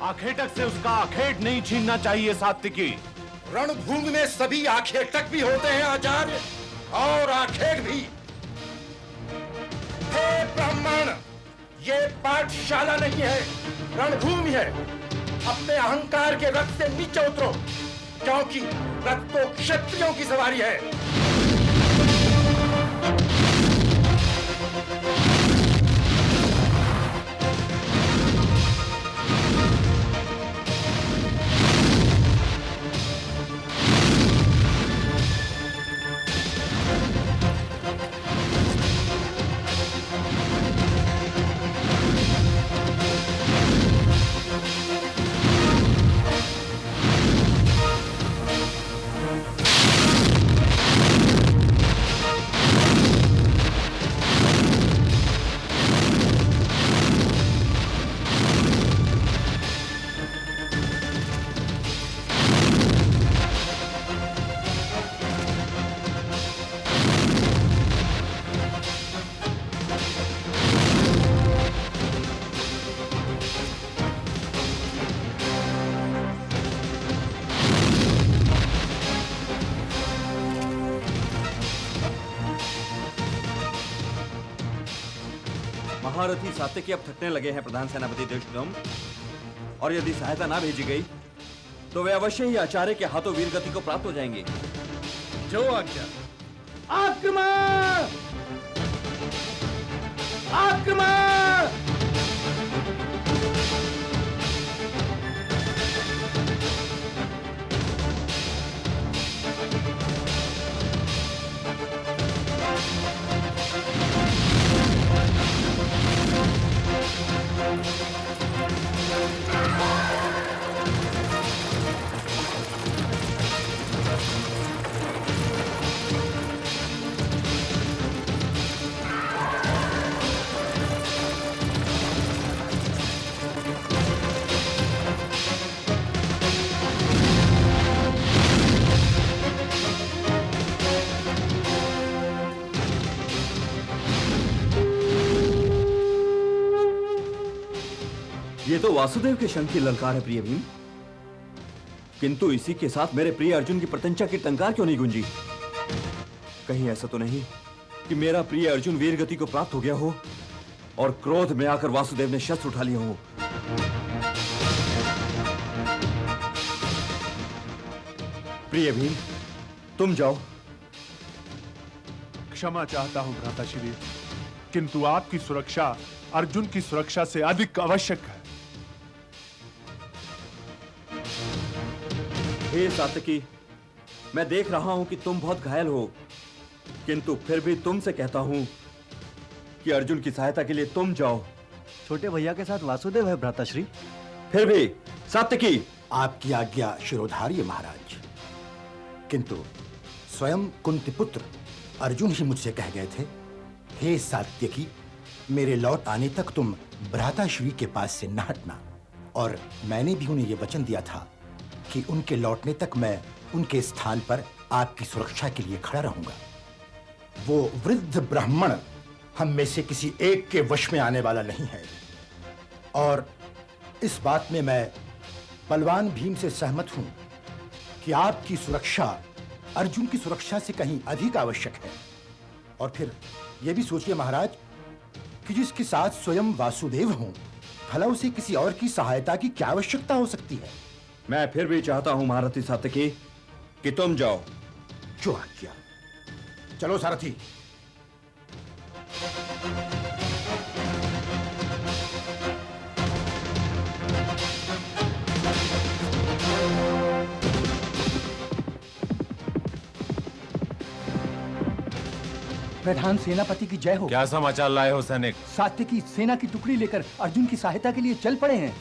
आखेटक से उसका आखेट नहीं छीनना चाहिए सात्विकी। रणभूमि में सभी आखेटक भी होते हैं आचार्य, और आखेट भी। हे ब्राह्मण, ये पाठशाला नहीं है, रणभूमि है। अपने अहंकार के रथ से नीचे उतरो, क्योंकि रथ तो क्षत्रियों की सवारी है। महारथी सात्विकी अब थकने लगे हैं प्रधान सेनापति धृष्टद्युम्न, और यदि सहायता ना भेजी गई तो वे अवश्य ही आचार्य के हाथों वीरगति को प्राप्त हो जाएंगे। जो आज्ञा। आक्रमण! आक्रमण! ये तो वासुदेव के शंख की ललकार है प्रिय भीम, किंतु इसी के साथ मेरे प्रिय अर्जुन की प्रत्यंचा की टंकार क्यों नहीं गूंजी? कहीं ऐसा तो नहीं कि मेरा प्रिय अर्जुन वीरगति को प्राप्त हो गया हो और क्रोध में आकर वासुदेव ने शस्त्र उठा लिया हो? प्रिय भीम, तुम जाओ। क्षमा चाहता हूं भ्राताश्री, किंतु आपकी सुरक्षा अर्जुन की सुरक्षा से अधिक आवश्यक है। हे सात्विकी, मैं देख रहा हूं कि तुम बहुत घायल हो, किंतु फिर भी तुमसे कहता हूं कि अर्जुन की सहायता के लिए तुम जाओ। छोटे भैया के साथ वासुदेव है भ्राताश्री। फिर भी सात्विकी। आपकी आज्ञा शिरोधार्य महाराज, किंतु स्वयं कुंतीपुत्र अर्जुन ही मुझसे कह गए थे, हे सात्विकी, मेरे लौट आने तक तुम भ्राताश्री के पास से न हटना। और मैंने भी उन्हें यह वचन दिया था कि उनके लौटने तक मैं उनके स्थान पर आपकी सुरक्षा के लिए खड़ा रहूंगा। वो वृद्ध ब्राह्मण हम में से किसी एक के वश में आने वाला नहीं है, और इस बात में मैं बलवान भीम से सहमत हूं कि आपकी सुरक्षा अर्जुन की सुरक्षा से कहीं अधिक आवश्यक है। और फिर यह भी सोचिए महाराज कि जिसके साथ स्वयं वासुदेव हों, भला उसे किसी और की सहायता की क्या आवश्यकता हो सकती है? मैं फिर भी चाहता हूं महारथी सात्विकी कि तुम जाओ। जो आज्ञा। चलो सारथी। प्रधान सेनापति की जय हो। क्या समाचार लाए हो सैनिक? सात्विकी सेना की टुकड़ी लेकर अर्जुन की सहायता के लिए चल पड़े हैं।